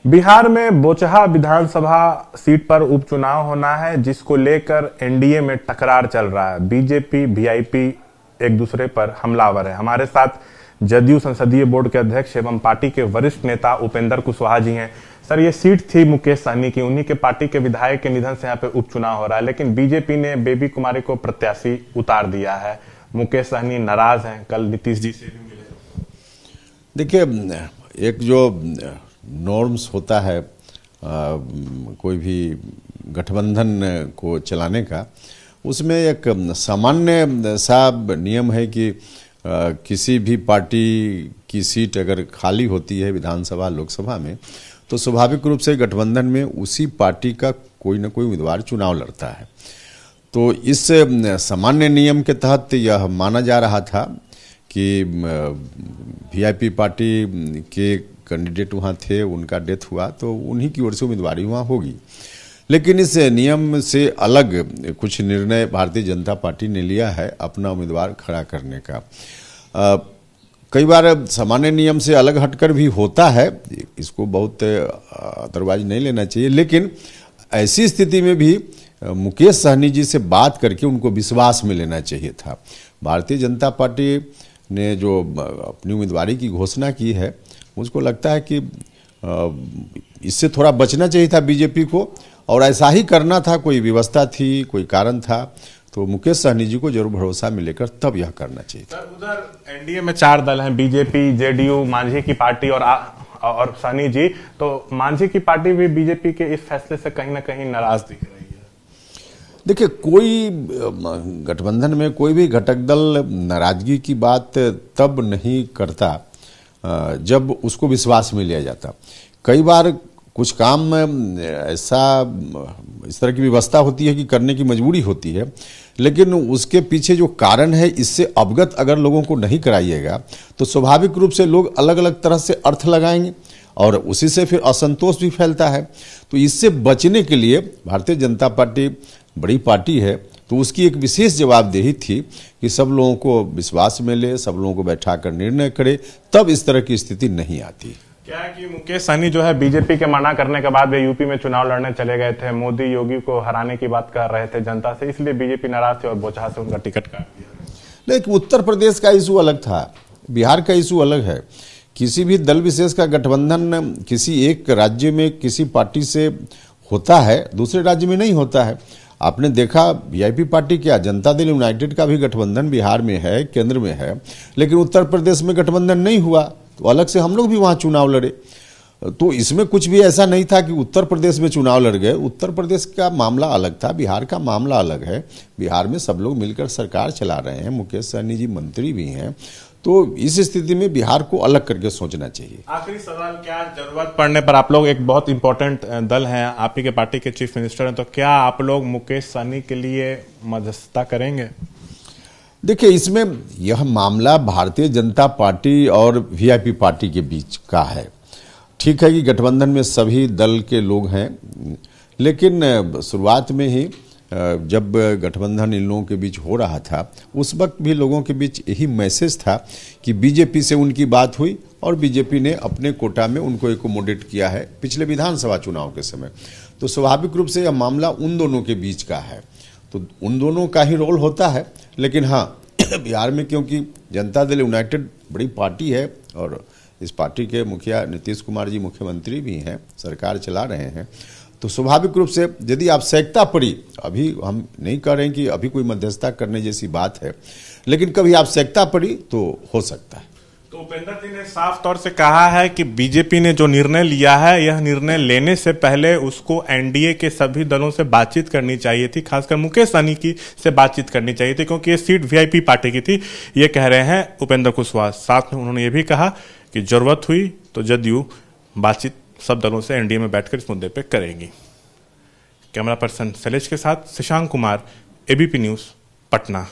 बिहार में बोचहा विधानसभा सीट पर उपचुनाव होना है, जिसको लेकर एनडीए में टकरार चल रहा है। बीजेपी वीआईपी एक दूसरे पर हमलावर है। हमारे साथ जदयू संसदीय बोर्ड के अध्यक्ष एवं पार्टी के वरिष्ठ नेता उपेंद्र कुशवाहा जी हैं। सर, ये सीट थी मुकेश सहनी की, उन्हीं के पार्टी के विधायक के निधन से यहाँ पे उपचुनाव हो रहा है, लेकिन बीजेपी ने बेबी कुमारी को प्रत्याशी उतार दिया है। मुकेश सहनी नाराज हैं, कल नीतीश जी से भी मिले। देखिए, एक जो नॉर्म्स होता है कोई भी गठबंधन को चलाने का, उसमें एक सामान्य सा नियम है कि किसी भी पार्टी की सीट अगर खाली होती है विधानसभा लोकसभा में, तो स्वाभाविक रूप से गठबंधन में उसी पार्टी का कोई न कोई उम्मीदवार चुनाव लड़ता है। तो इस सामान्य नियम के तहत यह माना जा रहा था कि वीआईपी पार्टी के कैंडिडेट वहाँ थे, उनका डेथ हुआ तो उन्हीं की ओर से उम्मीदवारी वहाँ होगी। लेकिन इस नियम से अलग कुछ निर्णय भारतीय जनता पार्टी ने लिया है अपना उम्मीदवार खड़ा करने का। कई बार सामान्य नियम से अलग हटकर भी होता है, इसको बहुत अतरवाज नहीं लेना चाहिए, लेकिन ऐसी स्थिति में भी मुकेश सहनी जी से बात करके उनको विश्वास में लेना चाहिए था। भारतीय जनता पार्टी ने जो अपनी उम्मीदवारी की घोषणा की है, मुझको लगता है कि इससे थोड़ा बचना चाहिए था बीजेपी को, और ऐसा ही करना था। कोई व्यवस्था थी, कोई कारण था, तो मुकेश सहनी जी को जरूर भरोसा में लेकर तब यह करना चाहिए था। उधर एनडीए में 4 दल हैं, बीजेपी, जेडीयू, मांझी की पार्टी और सहनी जी। तो मांझी की पार्टी भी बीजेपी के इस फैसले से कहीं ना कहीं नाराज दिख रही है। देखिए, कोई गठबंधन में कोई भी घटक दल नाराजगी की बात तब नहीं करता जब उसको विश्वास में लिया जाता। कई बार कुछ काम ऐसा इस तरह की व्यवस्था होती है कि करने की मजबूरी होती है, लेकिन उसके पीछे जो कारण है इससे अवगत अगर लोगों को नहीं कराइएगा तो स्वाभाविक रूप से लोग अलग अलग तरह से अर्थ लगाएंगे और उसी से फिर असंतोष भी फैलता है। तो इससे बचने के लिए भारतीय जनता पार्टी बड़ी पार्टी है, तो उसकी एक विशेष जवाबदेही थी कि सब लोगों को विश्वास में ले, सब लोगों को बैठाकर निर्णय करे, तब इस तरह की स्थिति नहीं आती। क्या है कि मुकेश सहनी जो है बीजेपी के मना करने के बाद वे यूपी में चुनाव लड़ने चले गए थे। मोदी योगी को हराने की बात कर रहे थे जनता से, इसलिए बीजेपी नाराज थी और बोचहा से उनका टिकट काट दिया। लेकिन उत्तर प्रदेश का इशू अलग था, बिहार का इशू अलग है। किसी भी दल विशेष का गठबंधन किसी एक राज्य में किसी पार्टी से होता है, दूसरे राज्य में नहीं होता है। आपने देखा वीआईपी पार्टी क्या, जनता दल यूनाइटेड का भी गठबंधन बिहार में है, केंद्र में है, लेकिन उत्तर प्रदेश में गठबंधन नहीं हुआ, तो अलग से हम लोग भी वहां चुनाव लड़े। तो इसमें कुछ भी ऐसा नहीं था कि उत्तर प्रदेश में चुनाव लड़ गए। उत्तर प्रदेश का मामला अलग था, बिहार का मामला अलग है। बिहार में सब लोग मिलकर सरकार चला रहे हैं, मुकेश सहनी जी मंत्री भी हैं, तो इस स्थिति में बिहार को अलग करके सोचना चाहिए। आखिरी सवाल, क्या जरूरत पड़ने पर, आप लोग एक बहुत इंपॉर्टेंट दल हैं, आप ही के पार्टी के चीफ मिनिस्टर हैं, तो क्या आप लोग मुकेश सहनी के लिए मध्यस्थता करेंगे? देखिए, इसमें यह मामला भारतीय जनता पार्टी और वीआईपी पार्टी के बीच का है। ठीक है कि गठबंधन में सभी दल के लोग हैं, लेकिन शुरुआत में ही जब गठबंधन इन लोगों के बीच हो रहा था, उस वक्त भी लोगों के बीच यही मैसेज था कि बीजेपी से उनकी बात हुई और बीजेपी ने अपने कोटा में उनको एकोमोडेट किया है पिछले विधानसभा चुनाव के समय। तो स्वाभाविक रूप से यह मामला उन दोनों के बीच का है, तो उन दोनों का ही रोल होता है। लेकिन हाँ, बिहार में क्योंकि जनता दल यूनाइटेड बड़ी पार्टी है और इस पार्टी के मुखिया नीतीश कुमार जी मुख्यमंत्री भी हैं, सरकार चला रहे हैं, तो स्वाभाविक रूप से यदि आवश्यकता पड़ी, अभी हम नहीं कह रहे हैं कि अभी कोई मध्यस्थता करने जैसी बात है, लेकिन कभी आवश्यकता पड़ी तो हो सकता है। तो उपेंद्र जी ने साफ तौर से कहा है कि बीजेपी ने जो निर्णय लिया है, यह निर्णय लेने से पहले उसको एनडीए के सभी दलों से बातचीत करनी चाहिए थी, खासकर मुकेश सहनी की से बातचीत करनी चाहिए थी, क्योंकि ये सीट वीआईपी पार्टी की थी। ये कह रहे हैं उपेंद्र कुशवाहा। साथ में उन्होंने ये भी कहा कि जरूरत हुई तो जदयू बातचीत सब दलों से एनडीए में बैठकर इस मुद्दे पर करेंगी। कैमरा पर्सन शैलेश के साथ शशांक कुमार, एबीपी न्यूज, पटना।